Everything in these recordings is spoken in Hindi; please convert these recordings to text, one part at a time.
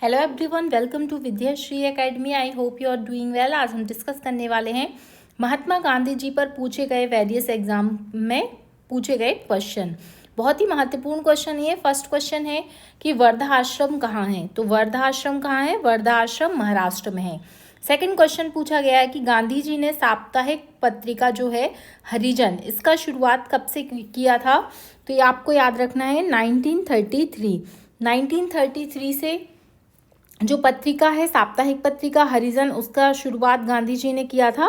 Hello everyone, welcome to Vidyashree academy. I hope you are doing well. आज हम डिस्कस करने वाले हैं महात्मा गांधी जी पर पूछे गए वेरियस एग्जाम में पूछे गए क्वेश्चन। बहुत ही महत्वपूर्ण क्वेश्चन ये। फर्स्ट क्वेश्चन है कि वर्धा आश्रम कहाँ है। तो वर्धा आश्रम कहाँ है? वर्धा आश्रम महाराष्ट्र में है। सेकंड क्वेश्चन पूछा गया है कि गांधी जी ने साप्ताहिक पत्रिका जो है हरिजन, इसका शुरुआत कब से किया था। तो ये आपको याद रखना है 1933 से जो पत्रिका है साप्ताहिक पत्रिका हरिजन, उसका शुरुआत गांधी जी ने किया था।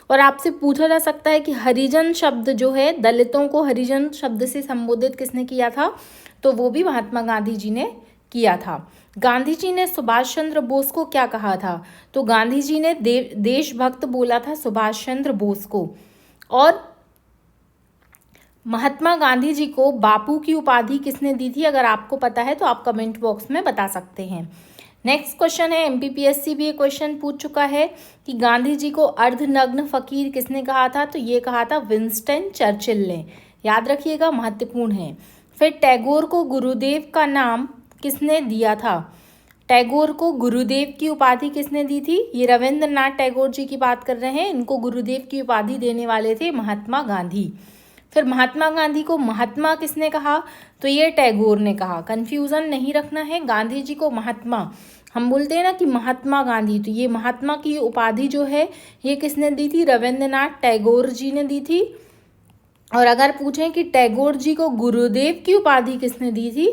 और आपसे पूछा जा सकता है कि हरिजन शब्द जो है, दलितों को हरिजन शब्द से संबोधित किसने किया था। तो वो भी महात्मा गांधी जी ने किया था। गांधी जी ने सुभाष चंद्र बोस को क्या कहा था। तो गांधी जी ने देशभक्त बोला था सुभाष चंद्र बोस को। और महात्मा गांधी जी को बापू की उपाधि किसने दी थी? अगर आपको पता है तो आप कमेंट बॉक्स में बता सकते हैं। नेक्स्ट क्वेश्चन है, एमपीपीएससी भी ये क्वेश्चन पूछ चुका है कि गांधी जी को अर्धनग्न फकीर किसने कहा था। तो ये कहा था विंस्टन चर्चिल ने। याद रखिएगा, महत्वपूर्ण है। फिर टैगोर को गुरुदेव का नाम किसने दिया था। टैगोर को गुरुदेव की उपाधि किसने दी थी? ये रविंद्रनाथ टैगोर जी की बात कर रहे हैं। इनको गुरुदेव की उपाधि देने वाले थे महात्मा गांधी। फिर महात्मा गांधी को महात्मा किसने कहा। तो ये टैगोर ने कहा। कंफ्यूजन नहीं रखना है। गांधी जी को महात्मा, हम बोलते हैं ना कि महात्मा गांधी, तो ये महात्मा की उपाधि जो है ये किसने दी थी? रविंद्रनाथ टैगोर जी ने दी थी। और अगर पूछें कि टैगोर जी को गुरुदेव की उपाधि किसने दी थी,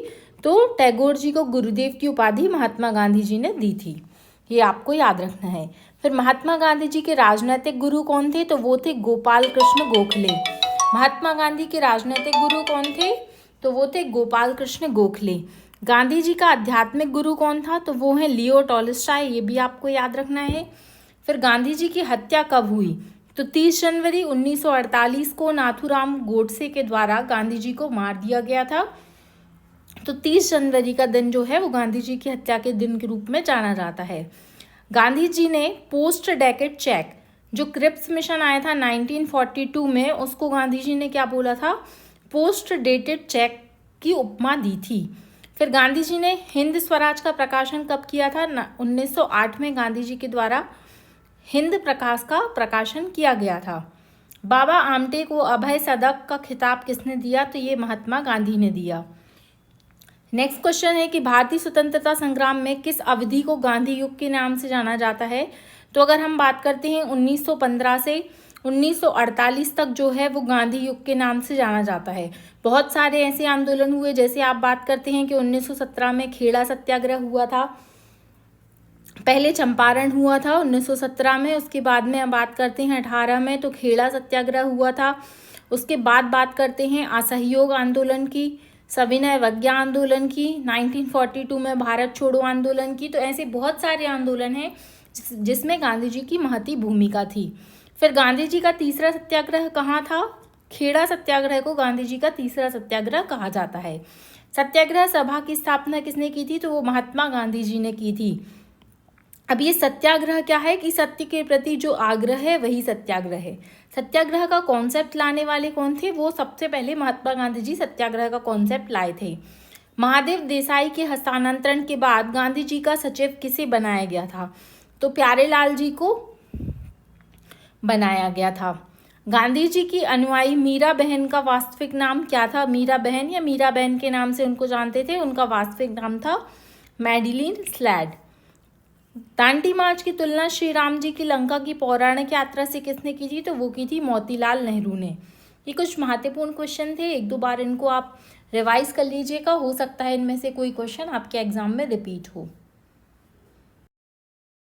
तो टैगोर जी को गुरुदेव की उपाधि महात्मा गांधी जी ने दी थी। ये आपको याद रखना है। फिर महात्मा गांधी जी के राजनीतिक गुरु कौन थे? तो वो थे गोपाल कृष्ण गोखले। महात्मा गांधी के राजनीतिक गुरु कौन थे? तो वो थे गोपाल कृष्ण गोखले। गांधी जी का आध्यात्मिक गुरु कौन था? तो वो है लियो टॉलस्टॉय। ये भी आपको याद रखना है। फिर गांधी जी की हत्या कब हुई? तो 30 जनवरी 1948 को नाथूराम गोडसे के द्वारा गांधी जी को मार दिया गया था। तो 30 जनवरी का दिन जो है वो गांधी जी की हत्या के दिन के रूप में जाना जाता है। गांधी जी ने पोस्ट डेकेड चेक, जो क्रिप्स मिशन आया था 1942 में, उसको गांधी जी ने क्या बोला था? पोस्ट डेटेड चेक की उपमा दी थी। फिर गांधी जी ने हिंद स्वराज का प्रकाशन कब किया था? 1908 में गांधी जी के द्वारा हिंद प्रकाश का प्रकाशन किया गया था। बाबा आमटे को अभय सदक का खिताब किसने दिया? तो ये महात्मा गांधी ने दिया। नेक्स्ट क्वेश्चन है कि भारतीय स्वतंत्रता संग्राम में किस अवधि को गांधी युग के नाम से जाना जाता है। तो अगर हम बात करते हैं 1915 से 1948 तक जो है वो गांधी युग के नाम से जाना जाता है। बहुत सारे ऐसे आंदोलन हुए, जैसे आप बात करते हैं कि 1917 में खेड़ा सत्याग्रह हुआ था, पहले चंपारण हुआ था 1917 में, उसके बाद में हम बात करते हैं 18 में तो खेड़ा सत्याग्रह हुआ था। उसके बाद बात करते हैं असहयोग आंदोलन की, सविनय अवज्ञा आंदोलन की, 1942 में भारत छोड़ो आंदोलन की। तो ऐसे बहुत सारे आंदोलन हैं जिसमें गांधी जी की महती भूमिका थी। फिर गांधी जी का तीसरा सत्याग्रह कहाँ था? खेड़ा सत्याग्रह को गांधी जी का तीसरा सत्याग्रह कहा जाता है। सत्याग्रह सभा की स्थापना किसने की थी? तो वो महात्मा गांधी जी ने की थी। अब ये सत्याग्रह क्या है कि सत्य के प्रति जो आग्रह है वही सत्याग्रह है। सत्याग्रह का कॉन्सेप्ट लाने वाले कौन थे? वो सबसे पहले महात्मा गांधी जी सत्याग्रह का कॉन्सेप्ट लाए थे। महादेव देसाई के हस्तांतरण के बाद गांधी जी का सचिव किसे बनाया गया था? तो प्यारेलाल जी को बनाया गया था। गांधी जी की अनुयायी मीरा बहन का वास्तविक नाम क्या था? मीरा बहन या मीरा बहन के नाम से उनको जानते थे। उनका वास्तविक नाम था मैडिलिन स्लैड। दांडी मार्च की तुलना श्री राम जी की लंका की पौराणिक यात्रा से किसने की थी? तो वो की थी मोतीलाल नेहरू ने। ये कुछ महत्वपूर्ण क्वेश्चन थे, एक दो बार इनको आप रिवाइज कर लीजिएगा। हो सकता है इनमें से कोई क्वेश्चन आपके एग्जाम में रिपीट हो।